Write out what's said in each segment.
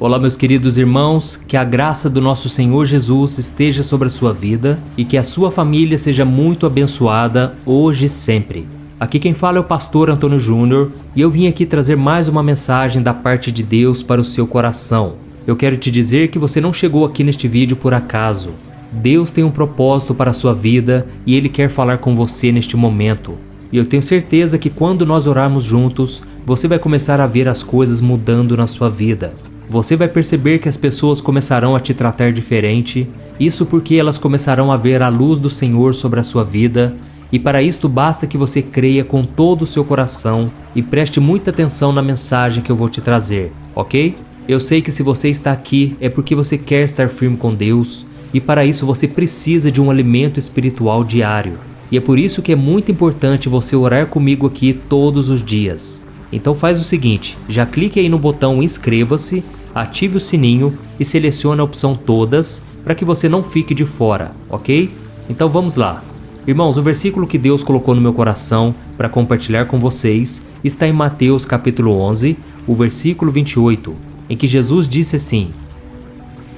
Olá, meus queridos irmãos, que a graça do nosso Senhor Jesus esteja sobre a sua vida e que a sua família seja muito abençoada hoje e sempre. Aqui quem fala é o pastor Antônio Júnior e eu vim aqui trazer mais uma mensagem da parte de Deus para o seu coração. Eu quero te dizer que você não chegou aqui neste vídeo por acaso. Deus tem um propósito para a sua vida e Ele quer falar com você neste momento. E eu tenho certeza que quando nós orarmos juntos, você vai começar a ver as coisas mudando na sua vida. Você vai perceber que as pessoas começarão a te tratar diferente, isso porque elas começarão a ver a luz do Senhor sobre a sua vida, e para isto basta que você creia com todo o seu coração e preste muita atenção na mensagem que eu vou te trazer, ok? Eu sei que se você está aqui é porque você quer estar firme com Deus, e para isso você precisa de um alimento espiritual diário. E é por isso que é muito importante você orar comigo aqui todos os dias. Então faz o seguinte, já clique aí no botão inscreva-se, ative o sininho e selecione a opção todas para que você não fique de fora, ok? Então vamos lá. Irmãos, o versículo que Deus colocou no meu coração para compartilhar com vocês está em Mateus capítulo 11, o versículo 28, em que Jesus disse assim: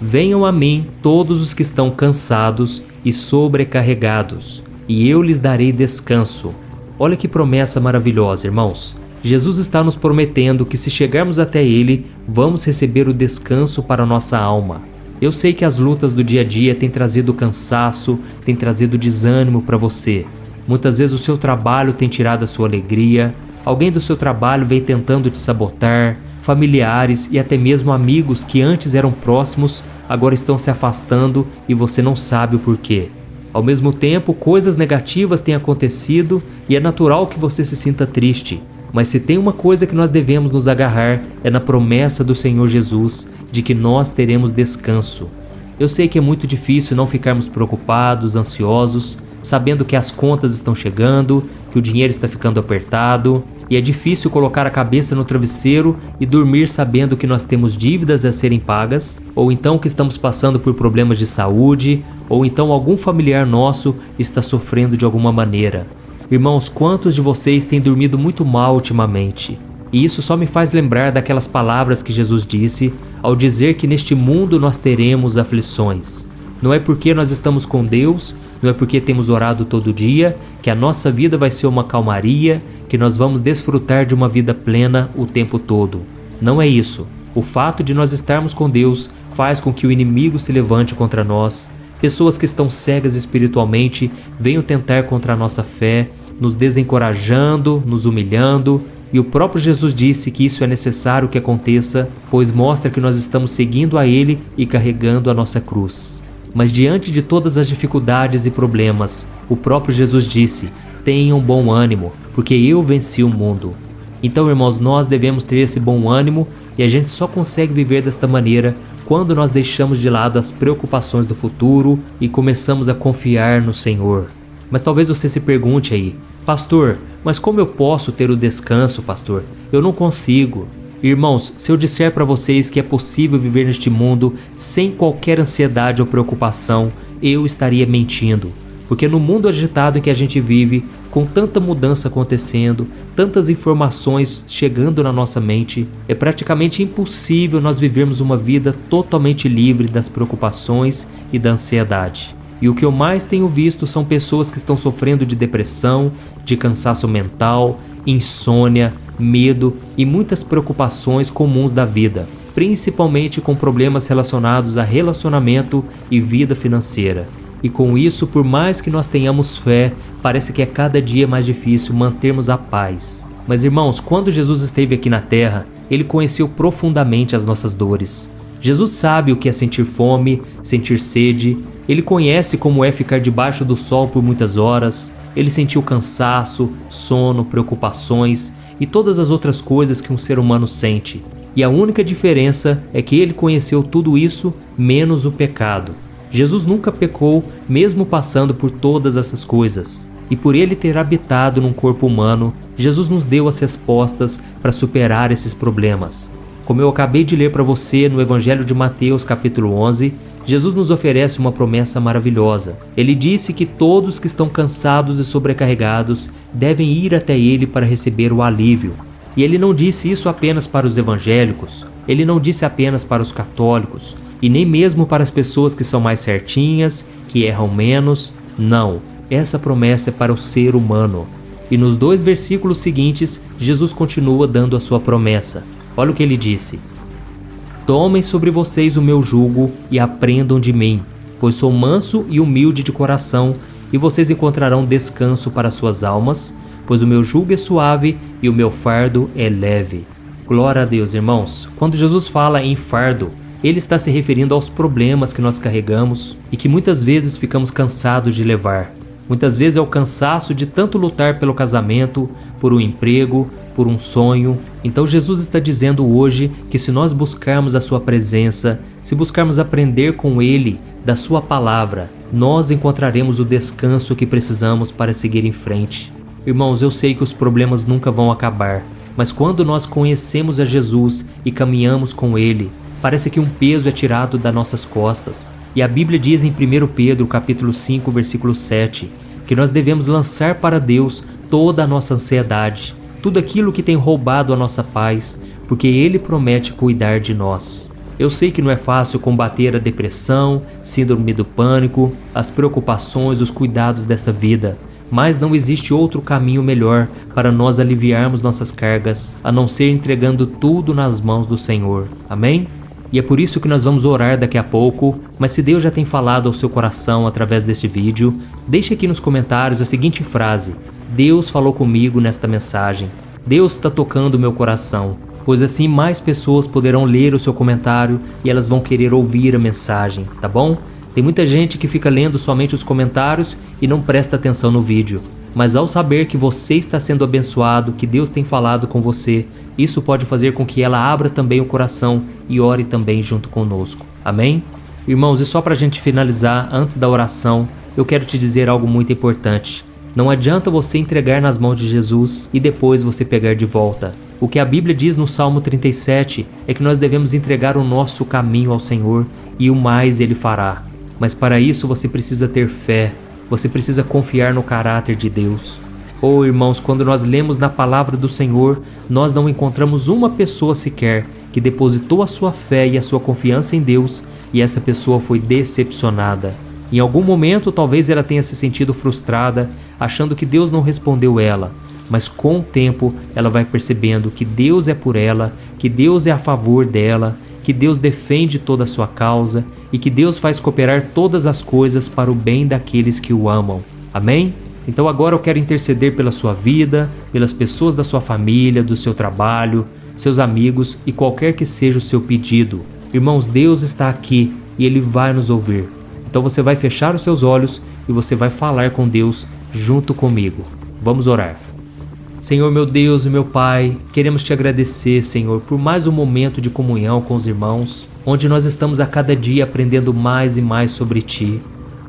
Venham a mim todos os que estão cansados e sobrecarregados, e eu lhes darei descanso. Olha que promessa maravilhosa, irmãos. Jesus está nos prometendo que se chegarmos até Ele, vamos receber o descanso para a nossa alma. Eu sei que as lutas do dia a dia têm trazido cansaço, têm trazido desânimo para você. Muitas vezes o seu trabalho tem tirado a sua alegria, alguém do seu trabalho vem tentando te sabotar, familiares e até mesmo amigos que antes eram próximos, agora estão se afastando e você não sabe o porquê. Ao mesmo tempo, coisas negativas têm acontecido e é natural que você se sinta triste. Mas se tem uma coisa que nós devemos nos agarrar, é na promessa do Senhor Jesus de que nós teremos descanso. Eu sei que é muito difícil não ficarmos preocupados, ansiosos, sabendo que as contas estão chegando, que o dinheiro está ficando apertado, e é difícil colocar a cabeça no travesseiro e dormir sabendo que nós temos dívidas a serem pagas, ou então que estamos passando por problemas de saúde, ou então algum familiar nosso está sofrendo de alguma maneira. Irmãos, quantos de vocês têm dormido muito mal ultimamente? E isso só me faz lembrar daquelas palavras que Jesus disse ao dizer que neste mundo nós teremos aflições. Não é porque nós estamos com Deus, não é porque temos orado todo dia, que a nossa vida vai ser uma calmaria, que nós vamos desfrutar de uma vida plena o tempo todo. Não é isso. O fato de nós estarmos com Deus faz com que o inimigo se levante contra nós. Pessoas que estão cegas espiritualmente venham tentar contra a nossa fé, nos desencorajando, nos humilhando, e o próprio Jesus disse que isso é necessário que aconteça, pois mostra que nós estamos seguindo a Ele e carregando a nossa cruz. Mas diante de todas as dificuldades e problemas, o próprio Jesus disse: tenham bom ânimo, porque eu venci o mundo. Então, irmãos, nós devemos ter esse bom ânimo e a gente só consegue viver desta maneira quando nós deixamos de lado as preocupações do futuro e começamos a confiar no Senhor. Mas talvez você se pergunte aí: pastor, mas como eu posso ter o descanso, pastor? Eu não consigo. Irmãos, se eu disser para vocês que é possível viver neste mundo sem qualquer ansiedade ou preocupação, eu estaria mentindo. Porque no mundo agitado em que a gente vive, com tanta mudança acontecendo, tantas informações chegando na nossa mente, é praticamente impossível nós vivermos uma vida totalmente livre das preocupações e da ansiedade. E o que eu mais tenho visto são pessoas que estão sofrendo de depressão, de cansaço mental, insônia, medo e muitas preocupações comuns da vida, principalmente com problemas relacionados a relacionamento e vida financeira. E com isso, por mais que nós tenhamos fé, parece que é cada dia mais difícil mantermos a paz. Mas irmãos, quando Jesus esteve aqui na terra, Ele conheceu profundamente as nossas dores. Jesus sabe o que é sentir fome, sentir sede. Ele conhece como é ficar debaixo do sol por muitas horas. Ele sentiu cansaço, sono, preocupações e todas as outras coisas que um ser humano sente. E a única diferença é que Ele conheceu tudo isso menos o pecado. Jesus nunca pecou, mesmo passando por todas essas coisas. E por Ele ter habitado num corpo humano, Jesus nos deu as respostas para superar esses problemas. Como eu acabei de ler para você no Evangelho de Mateus capítulo 11, Jesus nos oferece uma promessa maravilhosa. Ele disse que todos que estão cansados e sobrecarregados devem ir até Ele para receber o alívio. E ele não disse isso apenas para os evangélicos, ele não disse apenas para os católicos, e nem mesmo para as pessoas que são mais certinhas, que erram menos. Não, essa promessa é para o ser humano. E nos 2 versículos seguintes, Jesus continua dando a sua promessa. Olha o que ele disse: tomem sobre vocês o meu jugo e aprendam de mim, pois sou manso e humilde de coração, e vocês encontrarão descanso para suas almas, pois o meu jugo é suave e o meu fardo é leve. Glória a Deus, irmãos. Quando Jesus fala em fardo, ele está se referindo aos problemas que nós carregamos e que muitas vezes ficamos cansados de levar. Muitas vezes é o cansaço de tanto lutar pelo casamento, por um emprego, por um sonho. Então Jesus está dizendo hoje que se nós buscarmos a sua presença, se buscarmos aprender com ele, da sua palavra, nós encontraremos o descanso que precisamos para seguir em frente. Irmãos, eu sei que os problemas nunca vão acabar, mas quando nós conhecemos a Jesus e caminhamos com ele, parece que um peso é tirado das nossas costas. E a Bíblia diz em 1 Pedro capítulo 5, versículo 7, que nós devemos lançar para Deus toda a nossa ansiedade, tudo aquilo que tem roubado a nossa paz, porque Ele promete cuidar de nós. Eu sei que não é fácil combater a depressão, síndrome do pânico, as preocupações, os cuidados dessa vida, mas não existe outro caminho melhor para nós aliviarmos nossas cargas, a não ser entregando tudo nas mãos do Senhor. Amém? E é por isso que nós vamos orar daqui a pouco, mas se Deus já tem falado ao seu coração através deste vídeo, deixe aqui nos comentários a seguinte frase: Deus falou comigo nesta mensagem. Deus está tocando o meu coração, pois assim mais pessoas poderão ler o seu comentário e elas vão querer ouvir a mensagem, tá bom? Tem muita gente que fica lendo somente os comentários e não presta atenção no vídeo. Mas ao saber que você está sendo abençoado, que Deus tem falado com você, isso pode fazer com que ela abra também o coração e ore também junto conosco. Amém? Irmãos, e só para a gente finalizar, antes da oração, eu quero te dizer algo muito importante. Não adianta você entregar nas mãos de Jesus e depois você pegar de volta. O que a Bíblia diz no Salmo 37 é que nós devemos entregar o nosso caminho ao Senhor e o mais Ele fará. Mas para isso você precisa ter fé, você precisa confiar no caráter de Deus. Oh, irmãos, quando nós lemos na palavra do Senhor, nós não encontramos uma pessoa sequer que depositou a sua fé e a sua confiança em Deus e essa pessoa foi decepcionada. Em algum momento, talvez ela tenha se sentido frustrada, achando que Deus não respondeu ela, mas com o tempo ela vai percebendo que Deus é por ela, que Deus é a favor dela, que Deus defende toda a sua causa e que Deus faz cooperar todas as coisas para o bem daqueles que o amam. Amém? Então agora eu quero interceder pela sua vida, pelas pessoas da sua família, do seu trabalho, seus amigos e qualquer que seja o seu pedido. Irmãos, Deus está aqui e Ele vai nos ouvir. Então você vai fechar os seus olhos e você vai falar com Deus junto comigo. Vamos orar. Senhor, meu Deus e meu Pai, queremos te agradecer, Senhor, por mais um momento de comunhão com os irmãos, onde nós estamos a cada dia aprendendo mais e mais sobre Ti.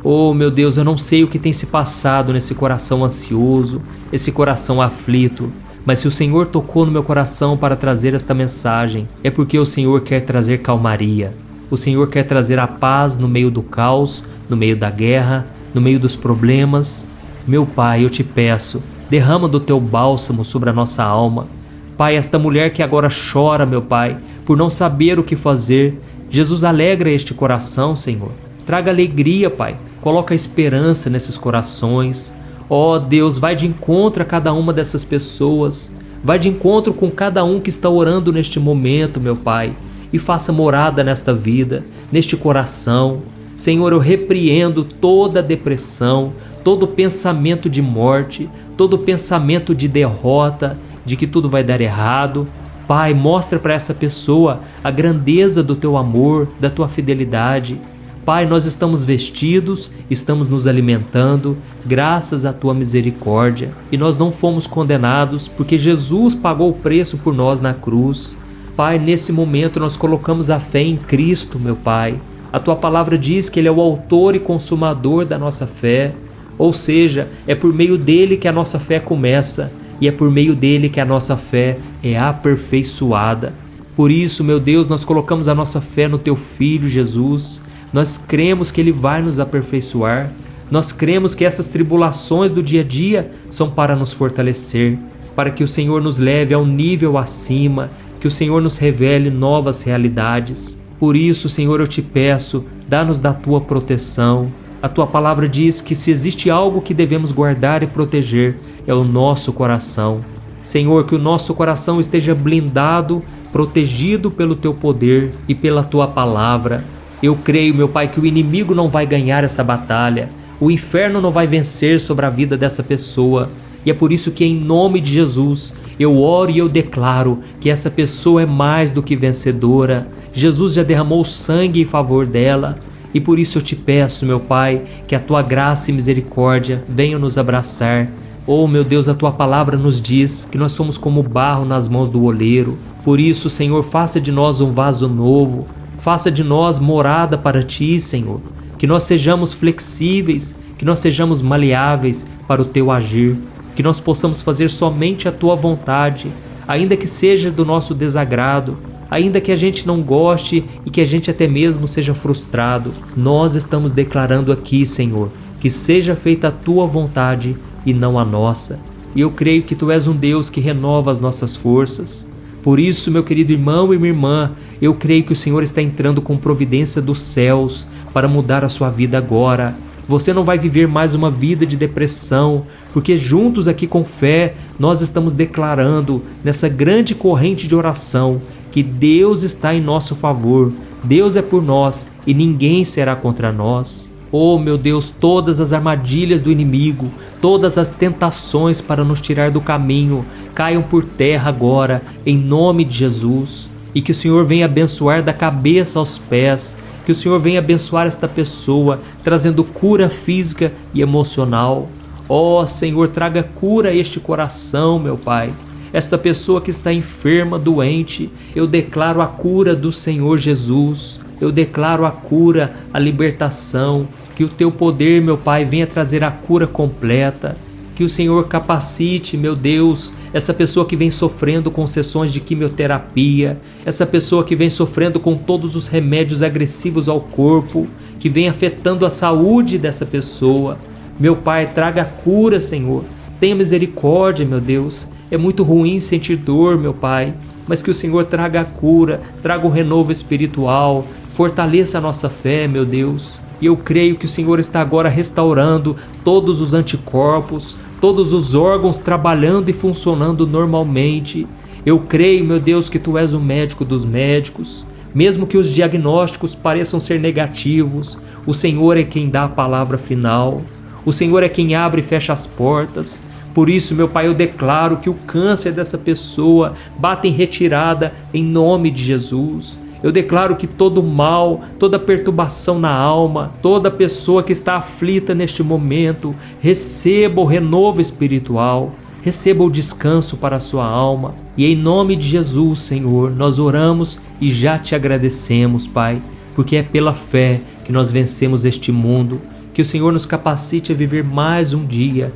Oh, meu Deus, eu não sei o que tem se passado nesse coração ansioso, esse coração aflito, mas se o Senhor tocou no meu coração para trazer esta mensagem, é porque o Senhor quer trazer calmaria. O Senhor quer trazer a paz no meio do caos, no meio da guerra, no meio dos problemas. Meu Pai, eu te peço, derrama do teu bálsamo sobre a nossa alma. Pai, esta mulher que agora chora, meu Pai, por não saber o que fazer, Jesus, alegra este coração, Senhor. Traga alegria, Pai. Coloca esperança nesses corações. Ó Deus, vai de encontro a cada uma dessas pessoas. Vai de encontro com cada um que está orando neste momento, meu Pai. E faça morada nesta vida, neste coração. Senhor, eu repreendo toda depressão, todo pensamento de morte, todo pensamento de derrota, de que tudo vai dar errado. Pai, mostra para essa pessoa a grandeza do teu amor, da tua fidelidade. Pai, nós estamos vestidos, estamos nos alimentando, graças à tua misericórdia. E nós não fomos condenados, porque Jesus pagou o preço por nós na cruz. Pai, nesse momento nós colocamos a fé em Cristo, meu Pai. A tua palavra diz que Ele é o autor e consumador da nossa fé. Ou seja, é por meio dele que a nossa fé começa e é por meio dele que a nossa fé é aperfeiçoada. Por isso, meu Deus, nós colocamos a nossa fé no teu Filho Jesus. Nós cremos que Ele vai nos aperfeiçoar. Nós cremos que essas tribulações do dia a dia são para nos fortalecer. para que o Senhor nos leve a um nível acima, que o Senhor nos revele novas realidades. Por isso, Senhor, eu te peço, dá-nos da tua proteção. A tua palavra diz que se existe algo que devemos guardar e proteger, é o nosso coração. Senhor, que o nosso coração esteja blindado, protegido pelo teu poder e pela tua palavra. Eu creio, meu Pai, que o inimigo não vai ganhar esta batalha, o inferno não vai vencer sobre a vida dessa pessoa. E é por isso que, em nome de Jesus, eu oro e eu declaro que essa pessoa é mais do que vencedora. Jesus já derramou sangue em favor dela. E por isso eu te peço, meu Pai, que a tua graça e misericórdia venham nos abraçar. Oh, meu Deus, a tua palavra nos diz que nós somos como barro nas mãos do oleiro. Por isso, Senhor, faça de nós um vaso novo. Faça de nós morada para ti, Senhor. Que nós sejamos flexíveis, que nós sejamos maleáveis para o teu agir. Que nós possamos fazer somente a tua vontade, ainda que seja do nosso desagrado, ainda que a gente não goste e que a gente até mesmo seja frustrado. Nós estamos declarando aqui, Senhor, que seja feita a tua vontade e não a nossa. E eu creio que tu és um Deus que renova as nossas forças. Por isso, meu querido irmão e minha irmã, eu creio que o Senhor está entrando com providência dos céus para mudar a sua vida agora. Você não vai viver mais uma vida de depressão, porque juntos aqui com fé, nós estamos declarando nessa grande corrente de oração que Deus está em nosso favor, Deus é por nós e ninguém será contra nós. Oh, meu Deus, todas as armadilhas do inimigo, todas as tentações para nos tirar do caminho, caiam por terra agora, em nome de Jesus. E que o Senhor venha abençoar da cabeça aos pés, que o Senhor venha abençoar esta pessoa, trazendo cura física e emocional. Ó Senhor, traga cura a este coração, meu Pai. Esta pessoa que está enferma, doente, eu declaro a cura do Senhor Jesus. Eu declaro a cura, a libertação. Que o teu poder, meu Pai, venha trazer a cura completa. Que o Senhor capacite, meu Deus, essa pessoa que vem sofrendo com sessões de quimioterapia, essa pessoa que vem sofrendo com todos os remédios agressivos ao corpo, que vem afetando a saúde dessa pessoa. Meu Pai, traga cura, Senhor. Tenha misericórdia, meu Deus. É muito ruim sentir dor, meu Pai, mas que o Senhor traga a cura, traga o renovo espiritual, fortaleça a nossa fé, meu Deus. E eu creio que o Senhor está agora restaurando todos os anticorpos, todos os órgãos trabalhando e funcionando normalmente. Eu creio, meu Deus, que Tu és o médico dos médicos. Mesmo que os diagnósticos pareçam ser negativos, o Senhor é quem dá a palavra final. O Senhor é quem abre e fecha as portas. Por isso, meu Pai, eu declaro que o câncer dessa pessoa bate em retirada em nome de Jesus. Eu declaro que todo mal, toda perturbação na alma, toda pessoa que está aflita neste momento, receba o renovo espiritual, receba o descanso para a sua alma. E em nome de Jesus, Senhor, nós oramos e já te agradecemos, Pai, porque é pela fé que nós vencemos este mundo. Que o Senhor nos capacite a viver mais um dia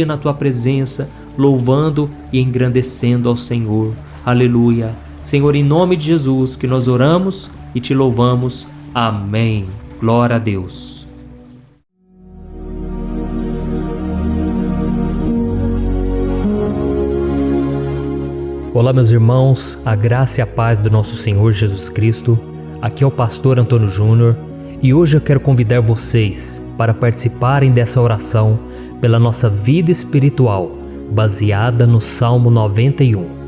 na Tua presença, louvando e engrandecendo ao Senhor. Aleluia. Senhor, em nome de Jesus que nós oramos e Te louvamos. Amém. Glória a Deus. Olá, meus irmãos, a graça e a paz do nosso Senhor Jesus Cristo. Aqui é o pastor Antônio Júnior e hoje eu quero convidar vocês para participarem dessa oração pela nossa vida espiritual, baseada no Salmo 91.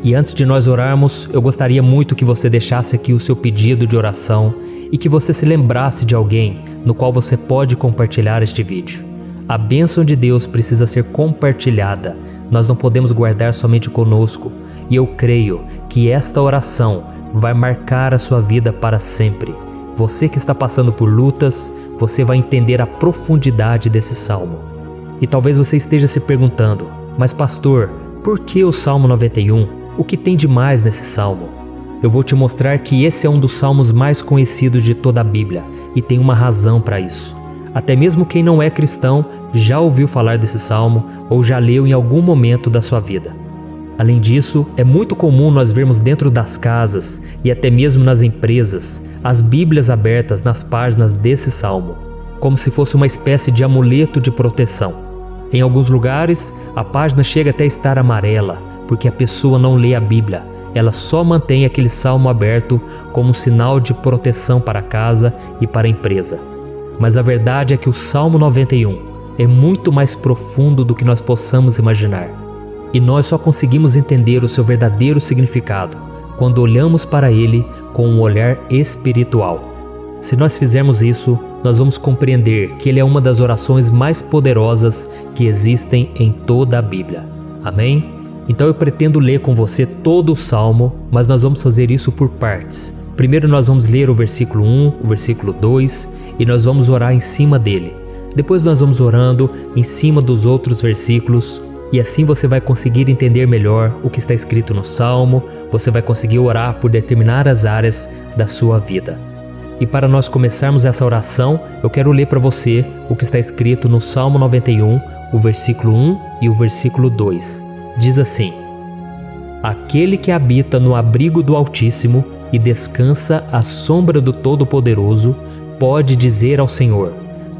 E antes de nós orarmos, eu gostaria muito que você deixasse aqui o seu pedido de oração e que você se lembrasse de alguém no qual você pode compartilhar este vídeo. A bênção de Deus precisa ser compartilhada, nós não podemos guardar somente conosco, e eu creio que esta oração vai marcar a sua vida para sempre. Você que está passando por lutas, você vai entender a profundidade desse salmo. E talvez você esteja se perguntando, mas pastor, por que o Salmo 91? O que tem de mais nesse salmo? Eu vou te mostrar que esse é um dos salmos mais conhecidos de toda a Bíblia e tem uma razão para isso. Até mesmo quem não é cristão já ouviu falar desse salmo ou já leu em algum momento da sua vida. Além disso, é muito comum nós vermos dentro das casas e até mesmo nas empresas as Bíblias abertas nas páginas desse salmo, como se fosse uma espécie de amuleto de proteção. Em alguns lugares, a página chega até a estar amarela, porque a pessoa não lê a Bíblia. Ela só mantém aquele salmo aberto como um sinal de proteção para casa e para a empresa. Mas a verdade é que o Salmo 91 é muito mais profundo do que nós possamos imaginar. E nós só conseguimos entender o seu verdadeiro significado quando olhamos para ele com um olhar espiritual. Se nós fizermos isso, nós vamos compreender que ele é uma das orações mais poderosas que existem em toda a Bíblia. Amém? Então eu pretendo ler com você todo o Salmo, mas nós vamos fazer isso por partes. Primeiro nós vamos ler o versículo 1, o versículo 2 e nós vamos orar em cima dele. Depois nós vamos orando em cima dos outros versículos e assim você vai conseguir entender melhor o que está escrito no Salmo, você vai conseguir orar por determinadas áreas da sua vida. E para nós começarmos essa oração, eu quero ler para você o que está escrito no Salmo 91, o versículo 1 e o versículo 2. Diz assim: Aquele que habita no abrigo do Altíssimo e descansa à sombra do Todo-Poderoso, pode dizer ao Senhor: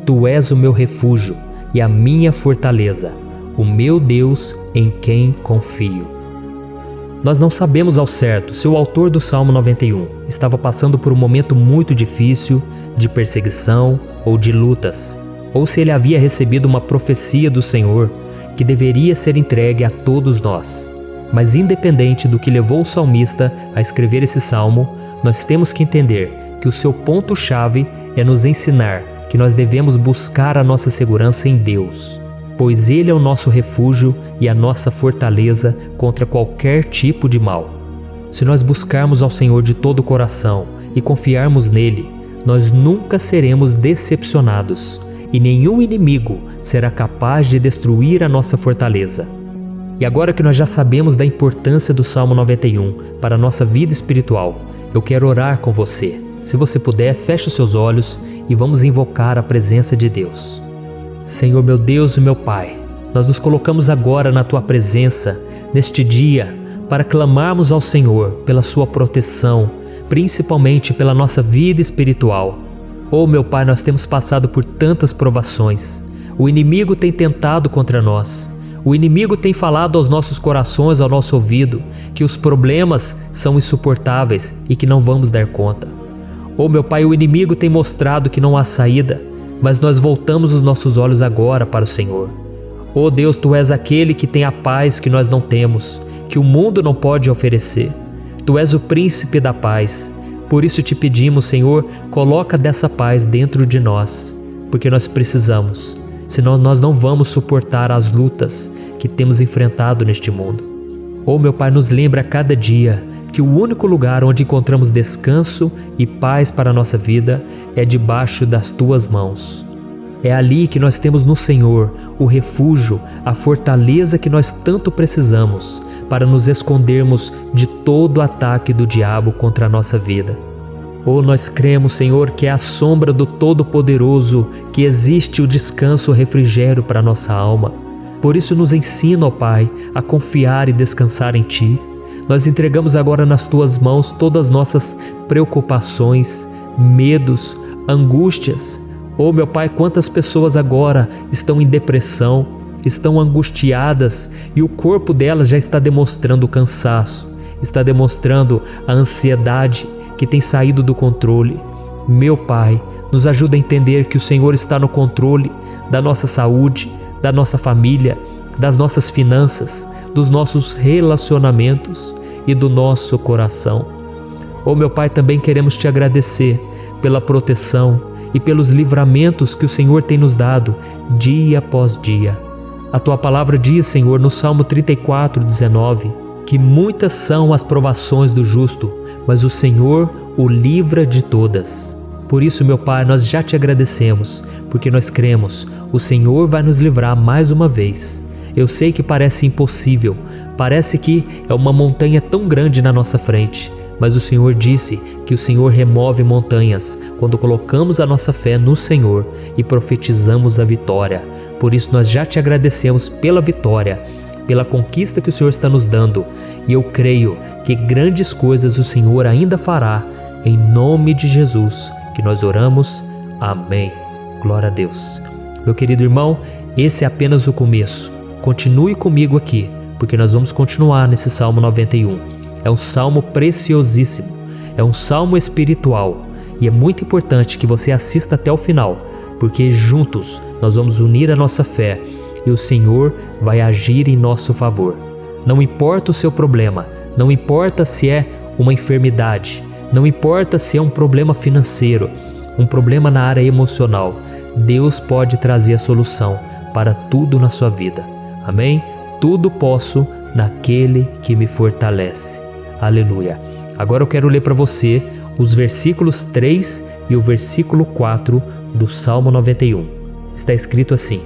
Tu és o meu refúgio e a minha fortaleza, o meu Deus em quem confio. Nós não sabemos ao certo se o autor do Salmo 91 estava passando por um momento muito difícil, de perseguição ou de lutas, ou se ele havia recebido uma profecia do Senhor que deveria ser entregue a todos nós. Mas independente do que levou o salmista a escrever esse salmo, nós temos que entender que o seu ponto-chave é nos ensinar que nós devemos buscar a nossa segurança em Deus, pois Ele é o nosso refúgio e a nossa fortaleza contra qualquer tipo de mal. Se nós buscarmos ao Senhor de todo o coração e confiarmos nele, nós nunca seremos decepcionados e nenhum inimigo será capaz de destruir a nossa fortaleza. E agora que nós já sabemos da importância do Salmo 91 para a nossa vida espiritual, eu quero orar com você. Se você puder, feche os seus olhos e vamos invocar a presença de Deus. Senhor meu Deus e meu Pai, nós nos colocamos agora na Tua presença, neste dia, para clamarmos ao Senhor pela Sua proteção, principalmente pela nossa vida espiritual. Oh meu Pai, nós temos passado por tantas provações. O inimigo tem tentado contra nós. O inimigo tem falado aos nossos corações, ao nosso ouvido, que os problemas são insuportáveis e que não vamos dar conta. Oh meu Pai, o inimigo tem mostrado que não há saída, mas nós voltamos os nossos olhos agora para o Senhor. Oh Deus, Tu és aquele que tem a paz que nós não temos, que o mundo não pode oferecer. Tu és o príncipe da paz. Por isso te pedimos, Senhor, coloca dessa paz dentro de nós, porque nós precisamos, senão nós não vamos suportar as lutas que temos enfrentado neste mundo. Oh meu Pai, nos lembra a cada dia que o único lugar onde encontramos descanso e paz para a nossa vida é debaixo das Tuas mãos. É ali que nós temos no Senhor o refúgio, a fortaleza que nós tanto precisamos para nos escondermos de todo ataque do diabo contra a nossa vida. Oh, nós cremos, Senhor, que é à sombra do Todo-Poderoso que existe o descanso, o refrigério para a nossa alma. Por isso nos ensina, ó Pai, a confiar e descansar em Ti. Nós entregamos agora nas Tuas mãos todas as nossas preocupações, medos, angústias. Oh meu Pai, quantas pessoas agora estão em depressão, estão angustiadas e o corpo delas já está demonstrando cansaço, está demonstrando a ansiedade que tem saído do controle. Meu Pai, nos ajuda a entender que o Senhor está no controle da nossa saúde, da nossa família, das nossas finanças, dos nossos relacionamentos e do nosso coração. Oh meu Pai, também queremos Te agradecer pela proteção e pelos livramentos que o Senhor tem nos dado dia após dia. A Tua palavra diz, Senhor, no Salmo 34:19, que muitas são as provações do justo, mas o Senhor o livra de todas. Por isso, meu Pai, nós já Te agradecemos, porque nós cremos, o Senhor vai nos livrar mais uma vez. Eu sei que parece impossível, parece que é uma montanha tão grande na nossa frente, mas o Senhor disse que o Senhor remove montanhas quando colocamos a nossa fé no Senhor e profetizamos a vitória. Por isso nós já Te agradecemos pela vitória, pela conquista que o Senhor está nos dando, e eu creio que grandes coisas o Senhor ainda fará. Em nome de Jesus que nós oramos. Amém. Glória a Deus. Meu querido irmão, esse é apenas o começo. Continue comigo aqui, porque nós vamos continuar nesse Salmo 91. É um salmo preciosíssimo, é um salmo espiritual e é muito importante que você assista até o final, porque juntos nós vamos unir a nossa fé e o Senhor vai agir em nosso favor. Não importa o seu problema, não importa se é uma enfermidade, não importa se é um problema financeiro, um problema na área emocional, Deus pode trazer a solução para tudo na sua vida. Amém? Tudo posso naquele que me fortalece. Aleluia. Agora eu quero ler para você os versículos 3 e o versículo 4 do Salmo 91. Está escrito assim: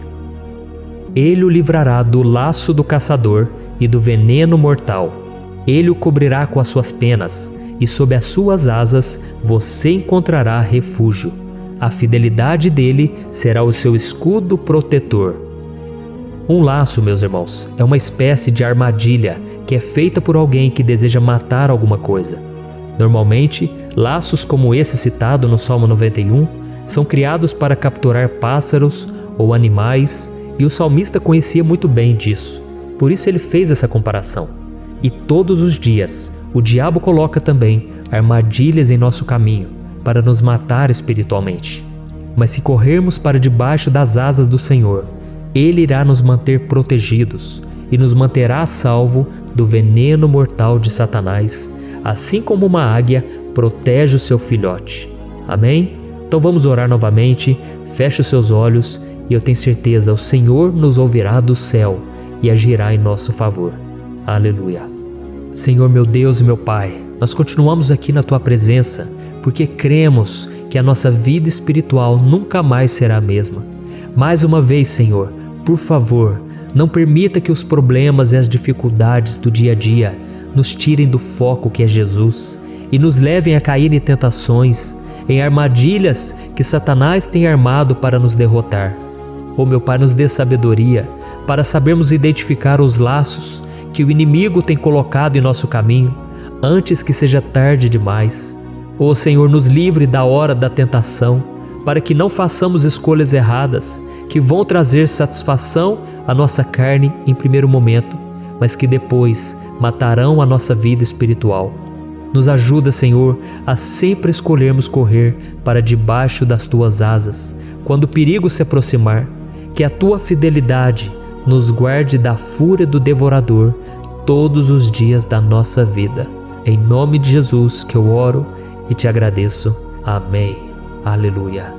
Ele o livrará do laço do caçador e do veneno mortal. Ele o cobrirá com as suas penas, e sob as suas asas você encontrará refúgio. A fidelidade dele será o seu escudo protetor. Um laço, meus irmãos, é uma espécie de armadilha que é feita por alguém que deseja matar alguma coisa. Normalmente, laços como esse citado no Salmo 91 são criados para capturar pássaros ou animais, e o salmista conhecia muito bem disso. Por isso ele fez essa comparação. E todos os dias, o diabo coloca também armadilhas em nosso caminho para nos matar espiritualmente. Mas se corrermos para debaixo das asas do Senhor, Ele irá nos manter protegidos e nos manterá a salvo do veneno mortal de Satanás, assim como uma águia protege o seu filhote. Amém? Então vamos orar novamente, feche os seus olhos e eu tenho certeza, o Senhor nos ouvirá do céu e agirá em nosso favor. Aleluia. Senhor meu Deus e meu Pai, nós continuamos aqui na Tua presença porque cremos que a nossa vida espiritual nunca mais será a mesma. Mais uma vez, Senhor, por favor, não permita que os problemas e as dificuldades do dia a dia nos tirem do foco que é Jesus e nos levem a cair em tentações, em armadilhas que Satanás tem armado para nos derrotar. Oh meu Pai, nos dê sabedoria para sabermos identificar os laços que o inimigo tem colocado em nosso caminho antes que seja tarde demais. Oh Senhor, nos livre da hora da tentação, para que não façamos escolhas erradas que vão trazer satisfação à nossa carne em primeiro momento, mas que depois matarão a nossa vida espiritual. Nos ajuda, Senhor, a sempre escolhermos correr para debaixo das Tuas asas, quando o perigo se aproximar, que a Tua fidelidade nos guarde da fúria do devorador todos os dias da nossa vida. Em nome de Jesus que eu oro e te agradeço. Amém. Aleluia.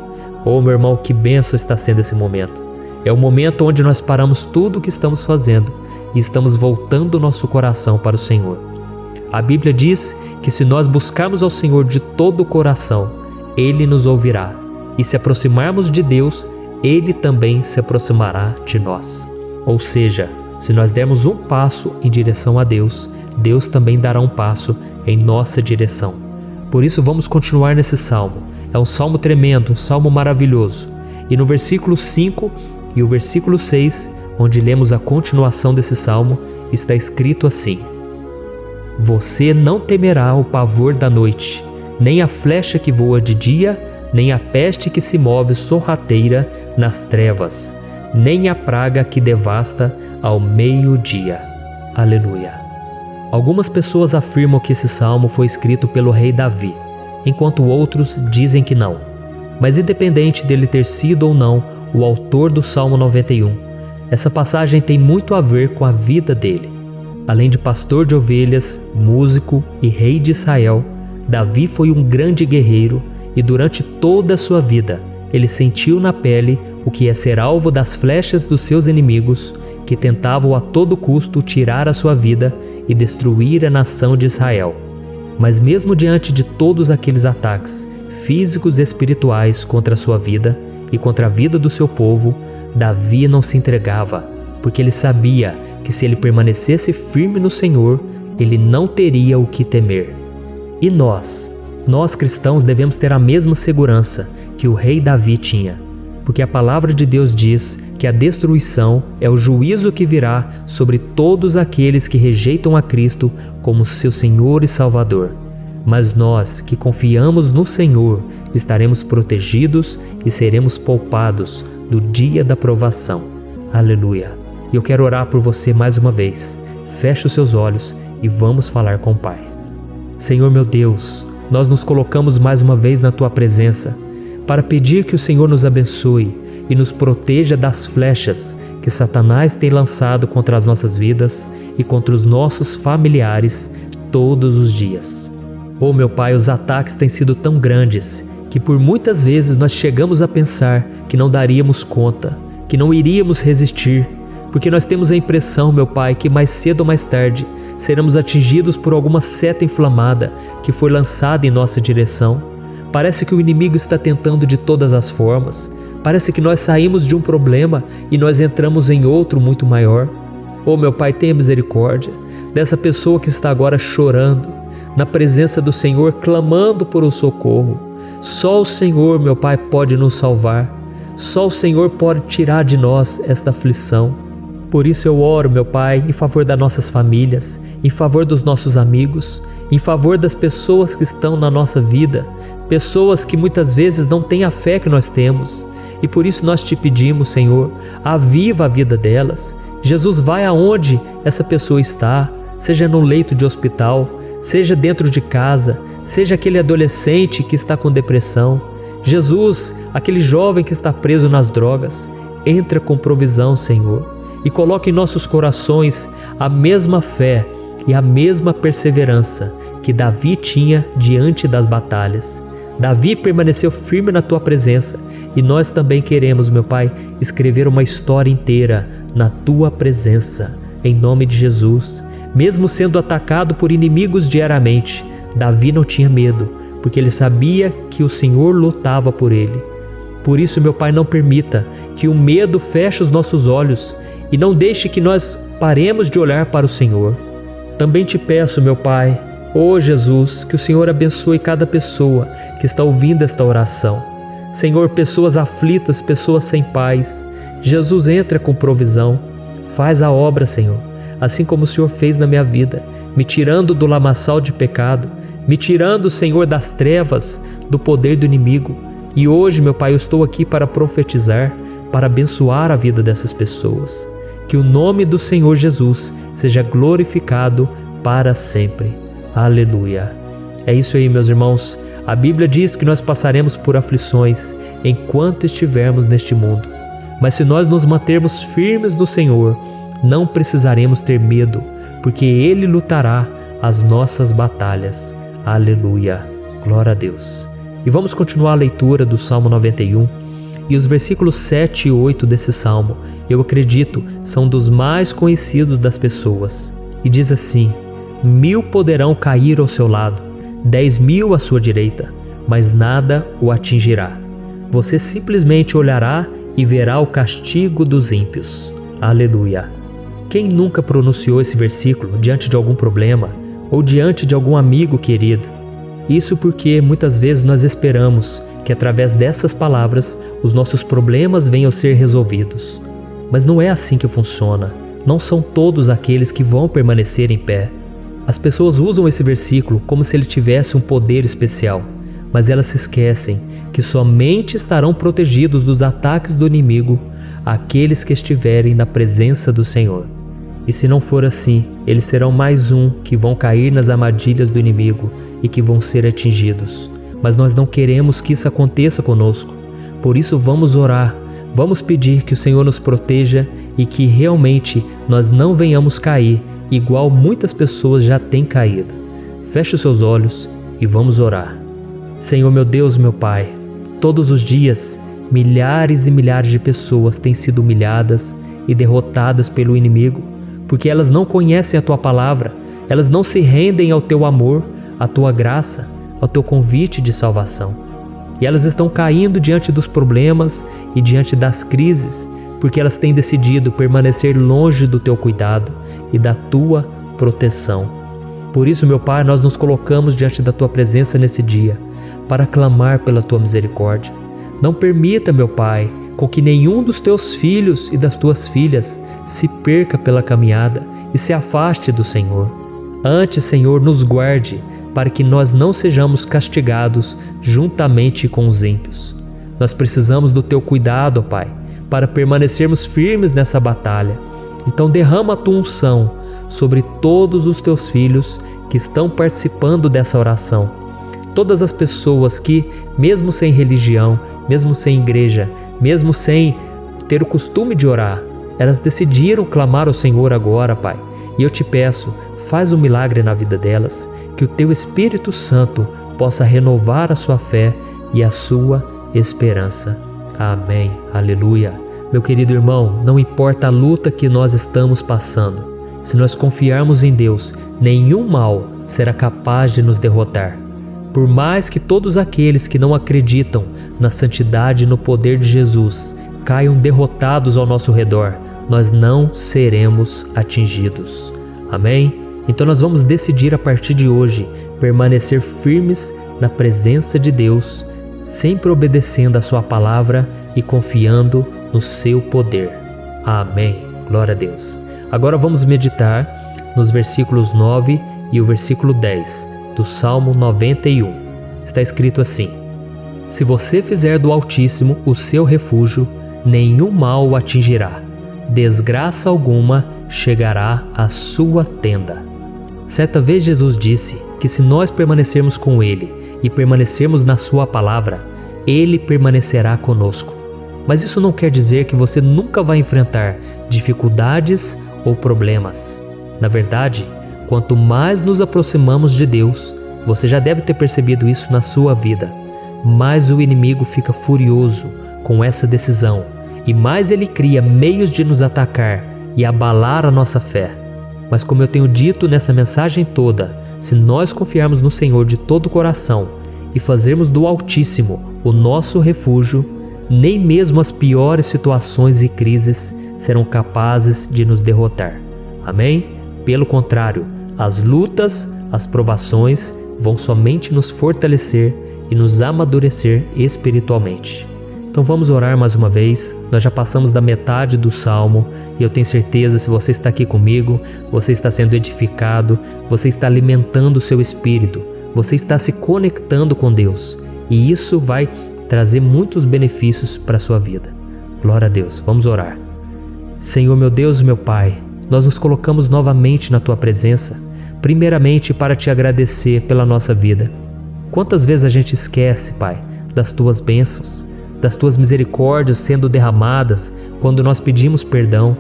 Oh, meu irmão, que bênção está sendo esse momento. É o momento onde nós paramos tudo o que estamos fazendo e estamos voltando o nosso coração para o Senhor. A Bíblia diz que se nós buscarmos ao Senhor de todo o coração, Ele nos ouvirá. E se aproximarmos de Deus, Ele também se aproximará de nós. Ou seja, se nós dermos um passo em direção a Deus, Deus também dará um passo em nossa direção. Por isso vamos continuar nesse salmo. É um salmo tremendo, um salmo maravilhoso. E no versículo 5 e o versículo 6, onde lemos a continuação desse salmo, está escrito assim: Você não temerá o pavor da noite, nem a flecha que voa de dia, nem a peste que se move sorrateira nas trevas, nem a praga que devasta ao meio-dia. Aleluia. Algumas pessoas afirmam que esse salmo foi escrito pelo rei Davi, enquanto outros dizem que não. Mas independente dele ter sido ou não o autor do Salmo 91, essa passagem tem muito a ver com a vida dele. Além de pastor de ovelhas, músico e rei de Israel, Davi foi um grande guerreiro e durante toda a sua vida ele sentiu na pele o que é ser alvo das flechas dos seus inimigos que tentavam a todo custo tirar a sua vida e destruir a nação de Israel. Mas mesmo diante de todos aqueles ataques físicos e espirituais contra a sua vida e contra a vida do seu povo, Davi não se entregava, porque ele sabia que se ele permanecesse firme no Senhor, ele não teria o que temer. E nós cristãos devemos ter a mesma segurança que o rei Davi tinha, porque a palavra de Deus diz que a destruição é o juízo que virá sobre todos aqueles que rejeitam a Cristo como seu Senhor e Salvador. Mas nós que confiamos no Senhor estaremos protegidos e seremos poupados do dia da provação. Aleluia. E eu quero orar por você mais uma vez. Feche os seus olhos e vamos falar com o Pai. Senhor meu Deus, nós nos colocamos mais uma vez na Tua presença para pedir que o Senhor nos abençoe e nos proteja das flechas que Satanás tem lançado contra as nossas vidas e contra os nossos familiares todos os dias. Oh meu Pai, os ataques têm sido tão grandes que por muitas vezes nós chegamos a pensar que não daríamos conta, que não iríamos resistir, porque nós temos a impressão, meu Pai, que mais cedo ou mais tarde seremos atingidos por alguma seta inflamada que foi lançada em nossa direção. Parece que o inimigo está tentando de todas as formas. Parece que nós saímos de um problema e nós entramos em outro muito maior. Oh meu Pai, tenha misericórdia dessa pessoa que está agora chorando, na presença do Senhor, clamando por um socorro. Só o Senhor, meu Pai, pode nos salvar. Só o Senhor pode tirar de nós esta aflição. Por isso eu oro, meu Pai, em favor das nossas famílias, em favor dos nossos amigos, em favor das pessoas que estão na nossa vida, pessoas que muitas vezes não têm a fé que nós temos. E por isso nós te pedimos, Senhor, aviva a vida delas. Jesus, vai aonde essa pessoa está, seja no leito de hospital, seja dentro de casa, seja aquele adolescente que está com depressão. Jesus, aquele jovem que está preso nas drogas, entra com provisão, Senhor, e coloca em nossos corações a mesma fé e a mesma perseverança que Davi tinha diante das batalhas. Davi permaneceu firme na Tua presença e nós também queremos, meu Pai, escrever uma história inteira na Tua presença, em nome de Jesus. Mesmo sendo atacado por inimigos diariamente, Davi não tinha medo, porque ele sabia que o Senhor lutava por ele. Por isso, meu Pai, não permita que o medo feche os nossos olhos e não deixe que nós paremos de olhar para o Senhor. Também te peço, meu Pai, ó Jesus, que o Senhor abençoe cada pessoa que está ouvindo esta oração. Senhor, pessoas aflitas, pessoas sem paz. Jesus, entra com provisão. Faz a obra, Senhor, assim como o Senhor fez na minha vida, me tirando do lamaçal de pecado, me tirando, Senhor, das trevas, do poder do inimigo. E hoje, meu Pai, eu estou aqui para profetizar, para abençoar a vida dessas pessoas. Que o nome do Senhor Jesus seja glorificado para sempre. Aleluia. É isso aí, meus irmãos. A Bíblia diz que nós passaremos por aflições enquanto estivermos neste mundo. Mas se nós nos mantermos firmes no Senhor, não precisaremos ter medo, porque Ele lutará as nossas batalhas. Aleluia. Glória a Deus. E vamos continuar a leitura do Salmo 91. E os versículos 7 e 8 desse salmo, eu acredito, são dos mais conhecidos das pessoas. E diz assim: 1000 poderão cair ao seu lado, 10.000 à sua direita, mas nada o atingirá. Você simplesmente olhará e verá o castigo dos ímpios. Aleluia. Quem nunca pronunciou esse versículo diante de algum problema ou diante de algum amigo querido? Isso porque muitas vezes nós esperamos que através dessas palavras os nossos problemas venham a ser resolvidos. Mas não é assim que funciona. Não são todos aqueles que vão permanecer em pé. As pessoas usam esse versículo como se ele tivesse um poder especial, mas elas se esquecem que somente estarão protegidos dos ataques do inimigo aqueles que estiverem na presença do Senhor. E se não for assim, eles serão mais um que vão cair nas armadilhas do inimigo e que vão ser atingidos. Mas nós não queremos que isso aconteça conosco. Por isso vamos orar, vamos pedir que o Senhor nos proteja e que realmente nós não venhamos cair igual muitas pessoas já têm caído. Feche os seus olhos e vamos orar. Senhor meu Deus, meu Pai, todos os dias milhares e milhares de pessoas têm sido humilhadas e derrotadas pelo inimigo, porque elas não conhecem a Tua palavra, elas não se rendem ao Teu amor, à Tua graça, ao Teu convite de salvação. E elas estão caindo diante dos problemas e diante das crises, porque elas têm decidido permanecer longe do Teu cuidado e da Tua proteção. Por isso, meu Pai, nós nos colocamos diante da Tua presença nesse dia, para clamar pela Tua misericórdia. Não permita, meu Pai, com que nenhum dos Teus filhos e das Tuas filhas se perca pela caminhada e se afaste do Senhor. Antes, Senhor, nos guarde, para que nós não sejamos castigados juntamente com os ímpios. Nós precisamos do Teu cuidado, ó Pai, para permanecermos firmes nessa batalha. Então derrama a tua unção sobre todos os teus filhos que estão participando dessa oração. Todas as pessoas que, mesmo sem religião, mesmo sem igreja, mesmo sem ter o costume de orar, elas decidiram clamar ao Senhor agora, Pai. E eu te peço, faz um milagre na vida delas, que o teu Espírito Santo possa renovar a sua fé e a sua esperança. Amém. Aleluia. Meu querido irmão, não importa a luta que nós estamos passando, se nós confiarmos em Deus, nenhum mal será capaz de nos derrotar. Por mais que todos aqueles que não acreditam na santidade e no poder de Jesus caiam derrotados ao nosso redor, nós não seremos atingidos. Amém? Então nós vamos decidir a partir de hoje permanecer firmes na presença de Deus, sempre obedecendo a sua palavra e confiando no seu poder. Amém. Glória a Deus. Agora vamos meditar nos versículos 9 e o versículo 10 do Salmo 91. Está escrito assim: Se você fizer do Altíssimo o seu refúgio, nenhum mal o atingirá. Desgraça alguma chegará à sua tenda. Certa vez Jesus disse que se nós permanecermos com Ele e permanecermos na sua palavra, Ele permanecerá conosco. Mas isso não quer dizer que você nunca vai enfrentar dificuldades ou problemas. Na verdade, quanto mais nos aproximamos de Deus, você já deve ter percebido isso na sua vida, mais o inimigo fica furioso com essa decisão e mais ele cria meios de nos atacar e abalar a nossa fé. Mas como eu tenho dito nessa mensagem toda, se nós confiarmos no Senhor de todo o coração e fazermos do Altíssimo o nosso refúgio, nem mesmo as piores situações e crises serão capazes de nos derrotar. Amém? Pelo contrário, as lutas, as provações vão somente nos fortalecer e nos amadurecer espiritualmente. Então vamos orar mais uma vez. Nós já passamos da metade do Salmo e eu tenho certeza, se você está aqui comigo, você está sendo edificado, você está alimentando o seu espírito, você está se conectando com Deus e isso vai trazer muitos benefícios para a sua vida. Glória a Deus. Vamos orar. Senhor, meu Deus e meu Pai, nós nos colocamos novamente na Tua presença, primeiramente para Te agradecer pela nossa vida. Quantas vezes a gente esquece, Pai, das Tuas bênçãos, das Tuas misericórdias sendo derramadas quando nós pedimos perdão,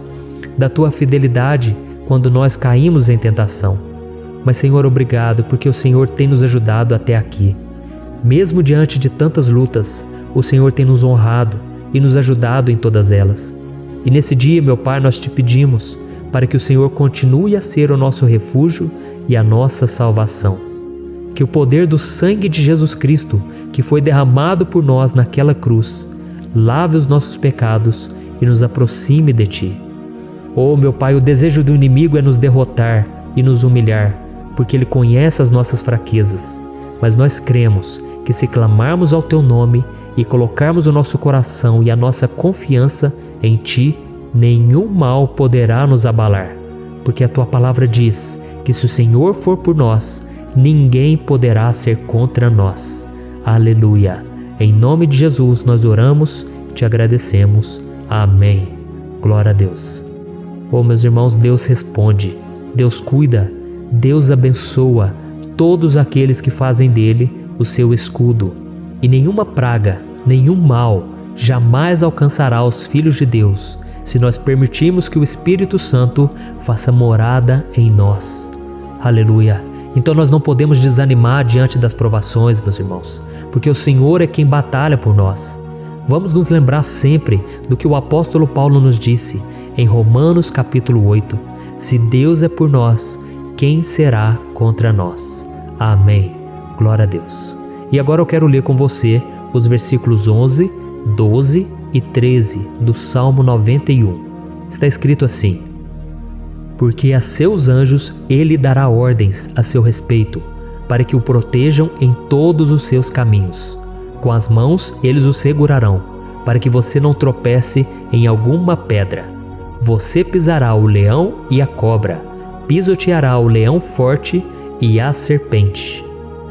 da Tua fidelidade quando nós caímos em tentação. Mas, Senhor, obrigado, porque o Senhor tem nos ajudado até aqui. Mesmo diante de tantas lutas, o Senhor tem nos honrado e nos ajudado em todas elas. E nesse dia, meu Pai, nós Te pedimos para que o Senhor continue a ser o nosso refúgio e a nossa salvação. Que o poder do sangue de Jesus Cristo, que foi derramado por nós naquela cruz, lave os nossos pecados e nos aproxime de Ti. Oh, meu Pai, o desejo do inimigo é nos derrotar e nos humilhar, porque ele conhece as nossas fraquezas. Mas nós cremos que se clamarmos ao Teu nome e colocarmos o nosso coração e a nossa confiança em Ti, nenhum mal poderá nos abalar, porque a Tua palavra diz que se o Senhor for por nós, ninguém poderá ser contra nós. Aleluia! Em nome de Jesus nós oramos, Te agradecemos. Amém. Glória a Deus. Oh, meus irmãos, Deus responde, Deus cuida, Deus abençoa todos aqueles que fazem dele o seu escudo. E nenhuma praga, nenhum mal jamais alcançará os filhos de Deus, se nós permitirmos que o Espírito Santo faça morada em nós. Aleluia! Então nós não podemos desanimar diante das provações, meus irmãos, porque o Senhor é quem batalha por nós. Vamos nos lembrar sempre do que o apóstolo Paulo nos disse em Romanos capítulo 8. Se Deus é por nós, quem será contra nós? Amém. Glória a Deus. E agora eu quero ler com você os versículos 11, 12 e 13 do Salmo 91. Está escrito assim: Porque a seus anjos ele dará ordens a seu respeito, para que o protejam em todos os seus caminhos. Com as mãos eles o segurarão, para que você não tropece em alguma pedra. Você pisará o leão e a cobra, pisoteará o leão forte e a serpente.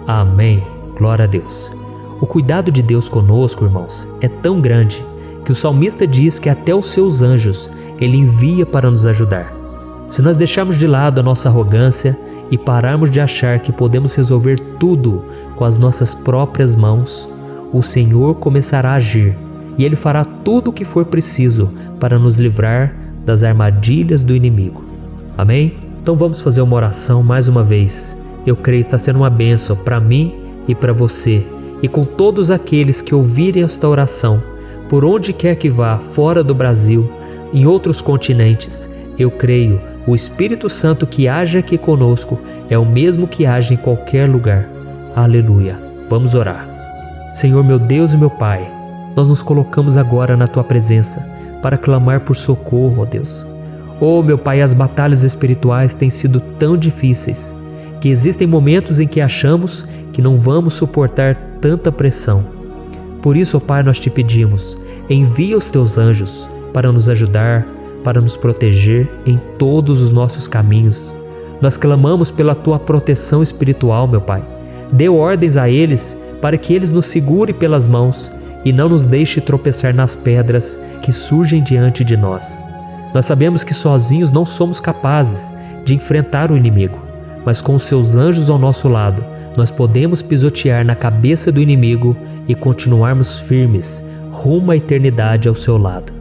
Amém. Glória a Deus. O cuidado de Deus conosco, irmãos, é tão grande que o salmista diz que até os seus anjos Ele envia para nos ajudar. Se nós deixarmos de lado a nossa arrogância e pararmos de achar que podemos resolver tudo com as nossas próprias mãos, o Senhor começará a agir e Ele fará tudo o que for preciso para nos livrar das armadilhas do inimigo. Amém? Então vamos fazer uma oração mais uma vez. Eu creio que está sendo uma bênção para mim e para você, e com todos aqueles que ouvirem esta oração, por onde quer que vá, fora do Brasil, em outros continentes. Eu creio, o Espírito Santo que age aqui conosco é o mesmo que age em qualquer lugar. Aleluia. Vamos orar. Senhor, meu Deus e meu Pai, nós nos colocamos agora na Tua presença para clamar por socorro, ó Deus. Oh, meu Pai, as batalhas espirituais têm sido tão difíceis que existem momentos em que achamos que não vamos suportar tanta pressão. Por isso, ó Pai, nós te pedimos, envia os Teus anjos para nos ajudar, para nos proteger em todos os nossos caminhos. Nós clamamos pela Tua proteção espiritual, meu Pai. Dê ordens a eles para que eles nos segurem pelas mãos e não nos deixe tropeçar nas pedras que surgem diante de nós. Nós sabemos que sozinhos não somos capazes de enfrentar o inimigo, mas com os Seus anjos ao nosso lado, nós podemos pisotear na cabeça do inimigo e continuarmos firmes rumo à eternidade ao Seu lado.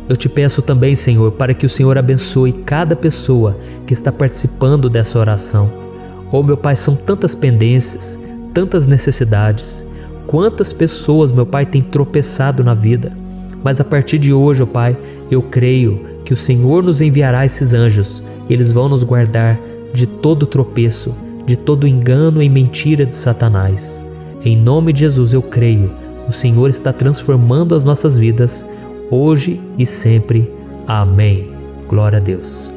Eu te peço também, Senhor, para que o Senhor abençoe cada pessoa que está participando dessa oração. Oh, meu Pai, são tantas pendências, tantas necessidades. Quantas pessoas, meu Pai, têm tropeçado na vida. Mas a partir de hoje, ó Pai, eu creio que o Senhor nos enviará esses anjos e eles vão nos guardar de todo tropeço, de todo engano e mentira de Satanás. Em nome de Jesus eu creio, o Senhor está transformando as nossas vidas, hoje e sempre. Amém. Glória a Deus.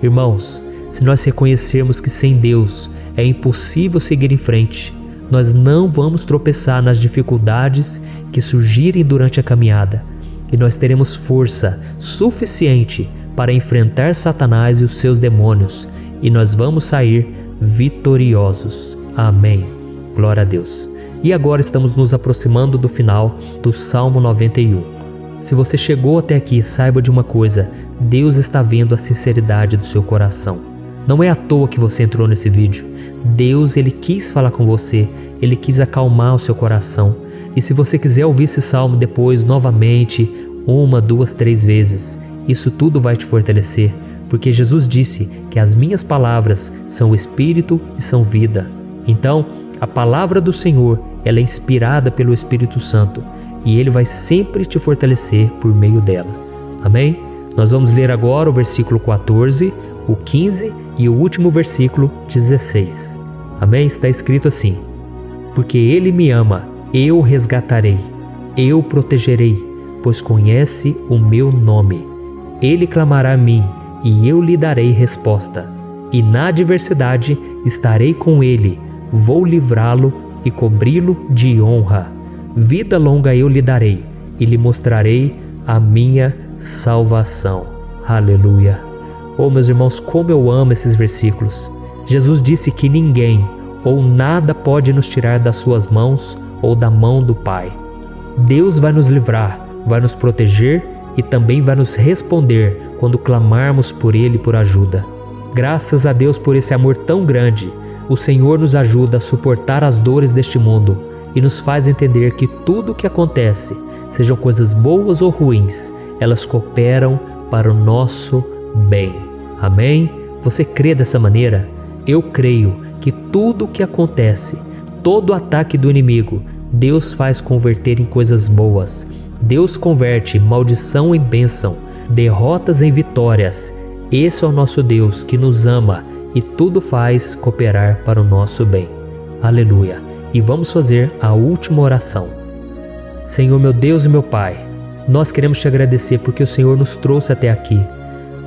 Irmãos, se nós reconhecermos que sem Deus é impossível seguir em frente, nós não vamos tropeçar nas dificuldades que surgirem durante a caminhada, e nós teremos força suficiente para enfrentar Satanás e os seus demônios, e nós vamos sair vitoriosos. Amém. Glória a Deus. E agora estamos nos aproximando do final do Salmo 91. Se você chegou até aqui, saiba de uma coisa: Deus está vendo a sinceridade do seu coração. Não é à toa que você entrou nesse vídeo. Deus, Ele quis falar com você, Ele quis acalmar o seu coração. E se você quiser ouvir esse salmo depois, novamente, 1, 2, 3 vezes, isso tudo vai te fortalecer, porque Jesus disse que as minhas palavras são espírito e são vida. Então, a palavra do Senhor, ela é inspirada pelo Espírito Santo, e Ele vai sempre te fortalecer por meio dela. Amém? Nós vamos ler agora o versículo 14, o 15 e o último versículo 16. Amém? Está escrito assim: porque Ele me ama, eu o resgatarei, eu o protegerei, pois conhece o meu nome. Ele clamará a mim, e eu lhe darei resposta. E na adversidade estarei com ele, vou livrá-lo e cobri-lo de honra. Vida longa eu lhe darei, e lhe mostrarei a minha salvação. Aleluia. Oh, meus irmãos, como eu amo esses versículos. Jesus disse que ninguém ou nada pode nos tirar das suas mãos ou da mão do Pai. Deus vai nos livrar, vai nos proteger e também vai nos responder quando clamarmos por Ele por ajuda. Graças a Deus por esse amor tão grande, o Senhor nos ajuda a suportar as dores deste mundo e nos faz entender que tudo o que acontece, sejam coisas boas ou ruins, elas cooperam para o nosso bem. Amém? Você crê dessa maneira? Eu creio que tudo o que acontece, todo ataque do inimigo, Deus faz converter em coisas boas. Deus converte maldição em bênção, derrotas em vitórias. Esse é o nosso Deus que nos ama e tudo faz cooperar para o nosso bem. Aleluia. E vamos fazer a última oração. Senhor, meu Deus e meu Pai, nós queremos te agradecer porque o Senhor nos trouxe até aqui.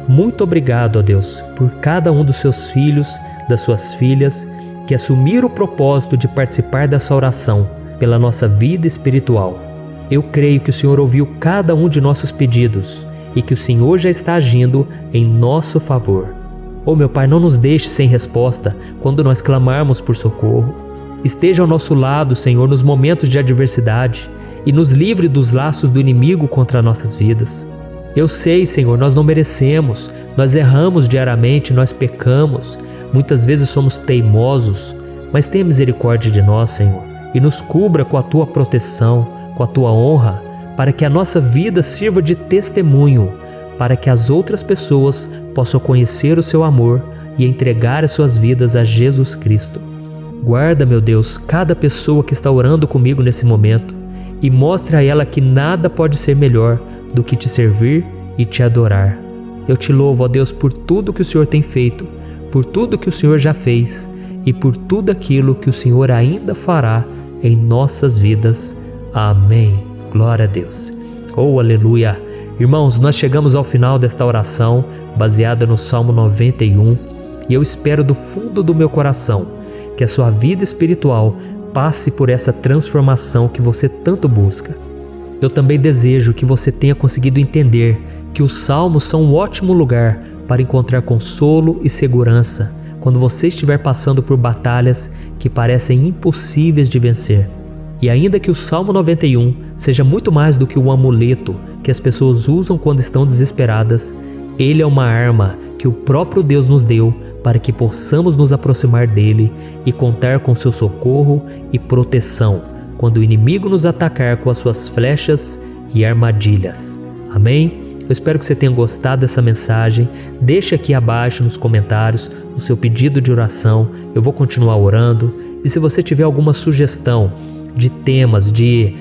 Muito obrigado, ó Deus, por cada um dos seus filhos, das suas filhas, que assumiram o propósito de participar dessa oração pela nossa vida espiritual. Eu creio que o Senhor ouviu cada um de nossos pedidos e que o Senhor já está agindo em nosso favor. Oh, meu Pai, não nos deixe sem resposta quando nós clamarmos por socorro. Esteja ao nosso lado, Senhor, nos momentos de adversidade e nos livre dos laços do inimigo contra nossas vidas. Eu sei, Senhor, nós não merecemos, nós erramos diariamente, nós pecamos, muitas vezes somos teimosos, mas tenha misericórdia de nós, Senhor, e nos cubra com a Tua proteção, com a Tua honra, para que a nossa vida sirva de testemunho, para que as outras pessoas possam conhecer o Seu amor e entregar as suas vidas a Jesus Cristo. Guarda, meu Deus, cada pessoa que está orando comigo nesse momento e mostre a ela que nada pode ser melhor do que te servir e te adorar. Eu te louvo, ó Deus, por tudo que o Senhor tem feito, por tudo que o Senhor já fez e por tudo aquilo que o Senhor ainda fará em nossas vidas. Amém. Glória a Deus. Oh, aleluia. Irmãos, nós chegamos ao final desta oração baseada no Salmo 91 e eu espero do fundo do meu coração que a sua vida espiritual passe por essa transformação que você tanto busca. Eu também desejo que você tenha conseguido entender que os salmos são um ótimo lugar para encontrar consolo e segurança quando você estiver passando por batalhas que parecem impossíveis de vencer. E ainda que o Salmo 91 seja muito mais do que um amuleto que as pessoas usam quando estão desesperadas, ele é uma arma que o próprio Deus nos deu para que possamos nos aproximar dele e contar com seu socorro e proteção quando o inimigo nos atacar com as suas flechas e armadilhas. Amém? Eu espero que você tenha gostado dessa mensagem. Deixe aqui abaixo nos comentários o seu pedido de oração. Eu vou continuar orando. E se você tiver alguma sugestão de temas, de